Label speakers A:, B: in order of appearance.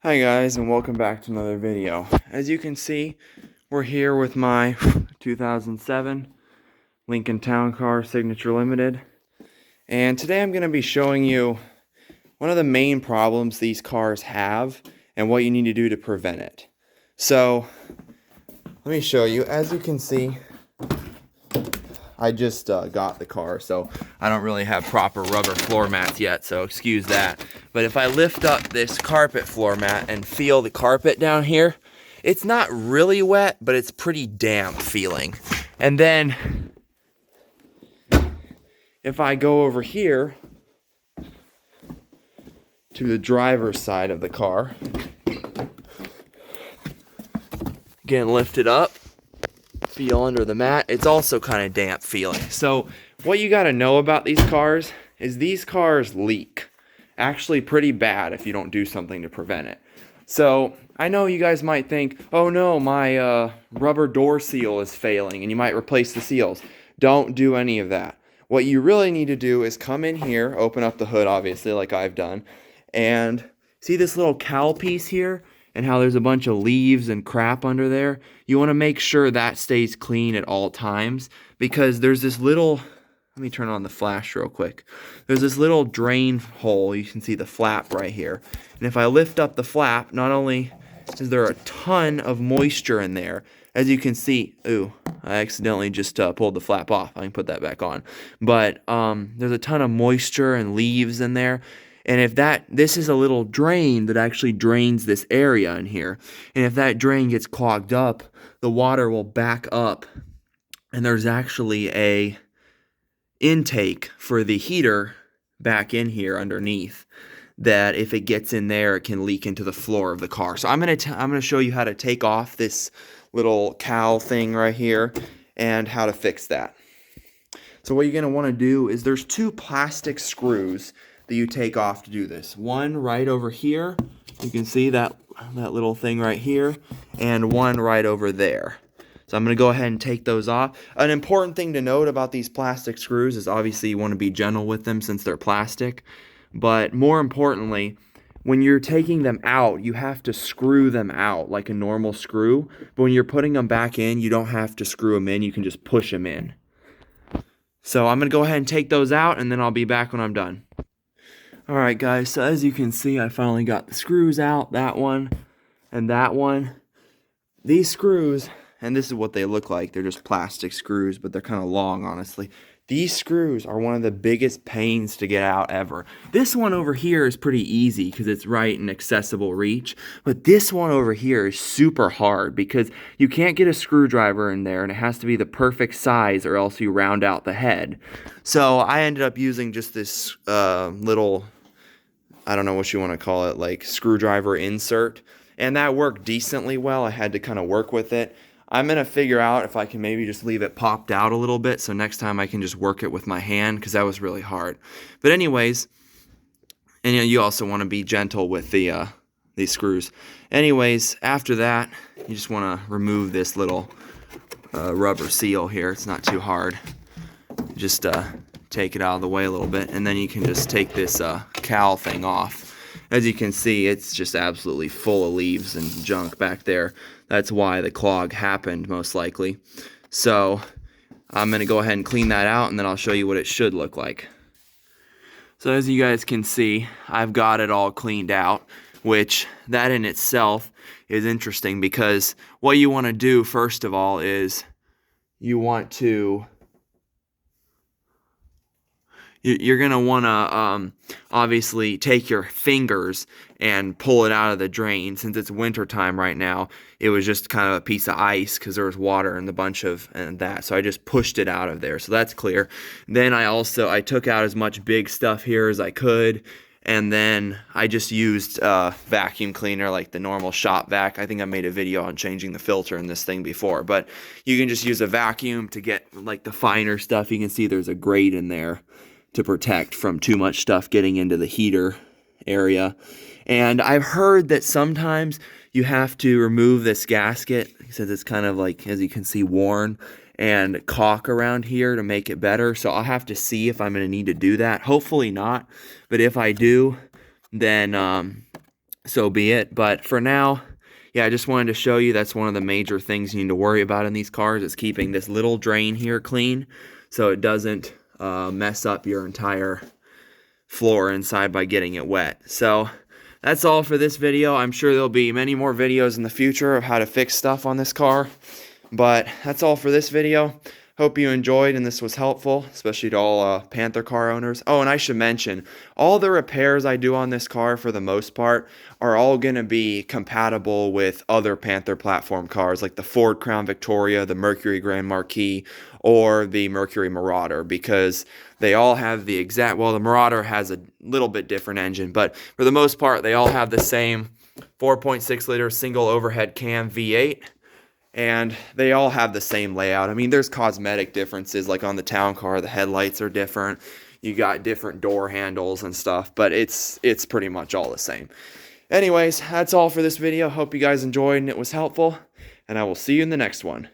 A: Hi guys, and welcome back to another video. As you can see, we're here with my 2007 Lincoln Town Car Signature Limited. And today I'm going to be showing you one of the main problems these cars have and what you need to do to prevent it. So, let me show you. As you can see, I just got the car, so I don't really have proper rubber floor mats yet, so excuse that. But if I lift up this carpet floor mat and feel the carpet down here, it's not really wet, but it's pretty damp feeling. And then if I go over here to the driver's side of the car, again, lift it up, feel under the mat, it's also kind of damp feeling. So what you got to know about these cars is these cars leak. Actually pretty bad if you don't do something to prevent it. So I know you guys might think, oh no, my rubber door seal is failing and you might replace the seals. Don't do any of that. What you really need to do is come in here, open up the hood obviously like I've done, and see this little cowl piece here and how there's a bunch of leaves and crap under there? You want to make sure that stays clean at all times, because there's this little, let me turn on the flash real quick. There's this little drain hole, you can see the flap right here. And if I lift up the flap, not only is there a ton of moisture in there, as you can see, ooh, I accidentally just pulled the flap off. I can put that back on. But there's a ton of moisture and leaves in there. And if this is a little drain that actually drains this area in here. And if that drain gets clogged up, the water will back up. And there's actually a intake for the heater back in here underneath, that if it gets in there, it can leak into the floor of the car. So I'm gonna show you how to take off this little cowl thing right here and how to fix that. So what you're gonna want to do is there's two plastic screws that you take off to do this. One right over here, you can see that little thing right here, and one right over there. So I'm going to go ahead and take those off. An important thing to note about these plastic screws is obviously you want to be gentle with them since they're plastic. But more importantly, when you're taking them out, you have to screw them out like a normal screw. But when you're putting them back in, you don't have to screw them in. You can just push them in. So I'm going to go ahead and take those out, and then I'll be back when I'm done. Alright guys, so as you can see, I finally got the screws out. That one and that one. These screws, and this is what they look like. They're just plastic screws, but they're kind of long, honestly. These screws are one of the biggest pains to get out ever. This one over here is pretty easy because it's right in accessible reach. But this one over here is super hard because you can't get a screwdriver in there, and it has to be the perfect size or else you round out the head. So I ended up using just this little, I don't know what you want to call it, like screwdriver insert. And that worked decently well. I had to kind of work with it. I'm going to figure out if I can maybe just leave it popped out a little bit, so next time I can just work it with my hand, because that was really hard. But anyways, and you also want to be gentle with these screws. Anyways, after that, you just want to remove this little rubber seal here. It's not too hard. Just take it out of the way a little bit, and then you can just take this cowl thing off. As you can see, it's just absolutely full of leaves and junk back there. That's why the clog happened, most likely. So I'm going to go ahead and clean that out, and then I'll show you what it should look like. So as you guys can see, I've got it all cleaned out, which that in itself is interesting, because what you want to do, first of all, is you want to... You're going to want to obviously take your fingers and pull it out of the drain. Since it's winter time right now, it was just kind of a piece of ice because there was water in the bunch of that. So I just pushed it out of there. So that's clear. Then I took out as much big stuff here as I could. And then I just used vacuum cleaner, like the normal shop vac. I think I made a video on changing the filter in this thing before. But you can just use a vacuum to get like the finer stuff. You can see there's a grate in there to protect from too much stuff getting into the heater area. And I've heard that sometimes you have to remove this gasket since it's kind of like, as you can see, worn, and caulk around here to make it better. So I'll have to see if I'm going to need to do that. Hopefully not. But if I do, then so be it. But for now, yeah, I just wanted to show you that's one of the major things you need to worry about in these cars is keeping this little drain here clean so it doesn't mess up your entire floor inside by getting it wet. So that's all for this video. I'm sure there'll be many more videos in the future of how to fix stuff on this car, but that's all for this video. Hope you enjoyed and this was helpful, especially to all Panther car owners. Oh, and I should mention, all the repairs I do on this car, for the most part, are all going to be compatible with other Panther platform cars, like the Ford Crown Victoria, the Mercury Grand Marquis, or the Mercury Marauder, because they all have the exact, well, the Marauder has a little bit different engine, but for the most part, they all have the same 4.6 liter single overhead cam V8. And they all have the same layout. I mean, there's cosmetic differences, like on the town car, the headlights are different. You got different door handles and stuff, but it's pretty much all the same. Anyways, that's all for this video. Hope you guys enjoyed and it was helpful, and I will see you in the next one.